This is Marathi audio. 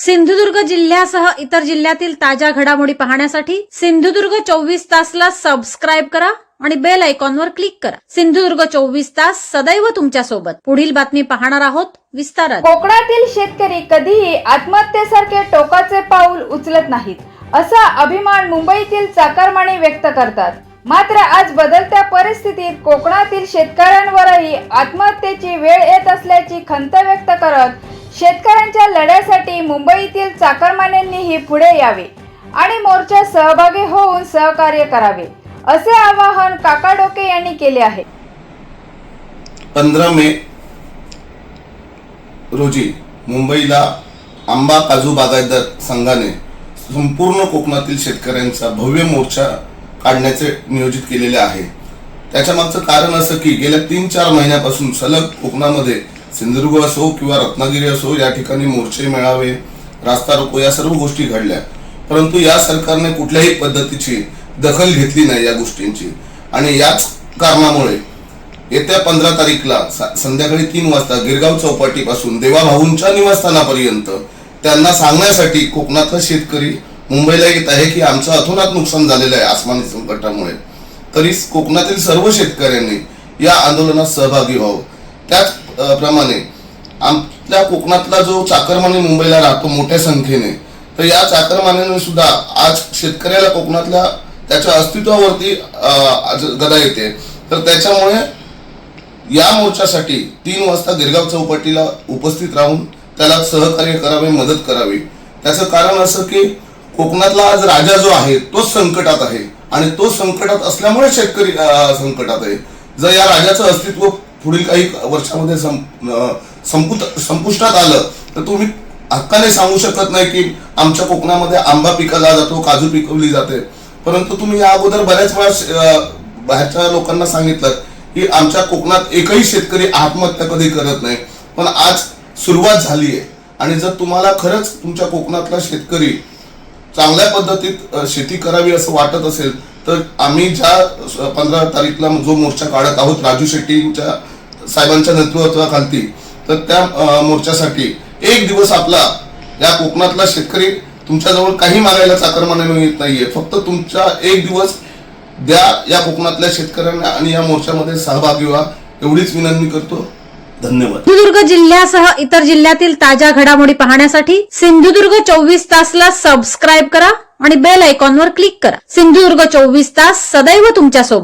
सिंधुदुर्ग जिल्ह्यासह इतर जिल्ह्यातील ताज्या घडामोडी पाहण्यासाठी सिंधुदुर्ग 24 तासला सबस्क्राइब करा आणि बेल आयकॉनवर क्लिक करा। सिंधुदुर्ग 24 तास सदैव तुमच्या सोबत। पुढील बातमी पाहणार आहोत विस्तारात। कोकणातील शेतकरी कधीही आत्महत्येसारखे टोकाचे पाऊल उचलत नाहीत, असा अभिमान मुंबईतील चाकरमानी व्यक्त करतात। मात्र आज बदलत्या परिस्थितीत कोकणातील शेतकऱ्यांवरही आत्महत्येची वेळ येत असल्याची खंत व्यक्त करत शेतकऱ्यांच्या लढ्यासाठी मुंबईतील चाकरमान्यांनीही पुढे यावे आणि मोर्चात सहभागी होऊन सहकार्य करावे, असे आवाहन काका डोके यांनी केले आहे। 15 मे रोजी मुंबईला आंबा काजू बागायतदार संघाने संपूर्ण कोकणातील शेतकऱ्यांचा भव्य मोर्चा काढण्याचे नियोजित केलेले आहे। त्याच्या मागचं कारण असं की गेल्या 3-4 महिन्यापासून सलग कोकणामध्ये सिंधुदुर्ग असो किंवा रत्नागिरी असो या ठिकाणी मोर्चे मेळावे रास्ता रोको या सर्व गोष्टी घडल्या, परंतु या सरकारने कुठल्याही पद्धतीची दखल घेतली नाही या गोष्टींची। आणि याच कारणामुळे येत्या 15 तारीखला संध्याकाळी 3 वाजता गिरगाव चौपाटीपासून देवाभाऊंच्या निवासस्थानापर्यंत त्यांना सांगण्यासाठी कोकणातला शेतकरी मुंबईला येत आहे की आमचं अतोनात नुकसान झालेलं आहे आसमानी संकटामुळे। तरी कोकणातील सर्व शेतकऱ्यांनी या आंदोलनात सहभागी व्हावं। त्याचप्रमाणे आपल्या कोकणातला जो चाकरमानी मुंबईला राहतो मोठ्या संख्येने, तर या चाकरमान्यांनी सुद्धा आज शेतकऱ्याला कोकणातल्या त्याच्या अस्तित्वावरती गदा येते। तर त्याच्यामुळे या मोर्चासाठी 3 वाजता गिरगाव चौपाटीला उपस्थित राहून त्याला सहकार्य करावे, मदत करावी। त्याचं कारण असं की कोकणातला आज राजा जो आहे तोच संकटात आहे आणि तो संकटात असल्यामुळे शेतकरी संकटात आहे। जर या राजाचं अस्तित्व पुढील काही वर्षामध्ये संपुष्टात आलं तर तुम्ही हक्काने सांगू शकत नाही की आमच्या कोकणामध्ये आंबा पिकवला जातो, काजू पिकवली जाते। परंतु तुम्ही या अगोदर बऱ्याच वेळा बाहेरच्या लोकांना सांगितलं की आमच्या कोकणात एकही शेतकरी आत्महत्या कधी करत नाही, पण आज सुरुवात झाली आहे। आणि जर तुम्हाला खरंच तुमच्या कोकणातला शेतकरी चांगल्या पद्धतीत शेती करावी असं वाटत असेल तर आम्ही ज्या 15 तारीखला जो मोर्चा काढत आहोत राजू शेट्टींच्या साहेबांच्या नेतृत्वाखाली, तर त्या मोर्चासाठी एक दिवस आपला या कोकणातला शेतकरी तुमच्याजवळ काही मागायला चाकरमान्याने येत नाहीये, फक्त तुमचा एक दिवस द्या या कोकणातल्या शेतकऱ्यांना आणि या मोर्चामध्ये सहभागी व्हा एवढीच विनंती करतो। धन्यवाद। सिंधुदुर्ग जिल्ह्यासह इतर जिल्ह्यातील ताज्या घडामोडी पाहण्यासाठी सिंधुदुर्ग 24 तासला सबस्क्राइब करा आणि बेल आयकॉनवर क्लिक करा। सिंधुदुर्ग 24 तास सदैव तुमच्या सोबत।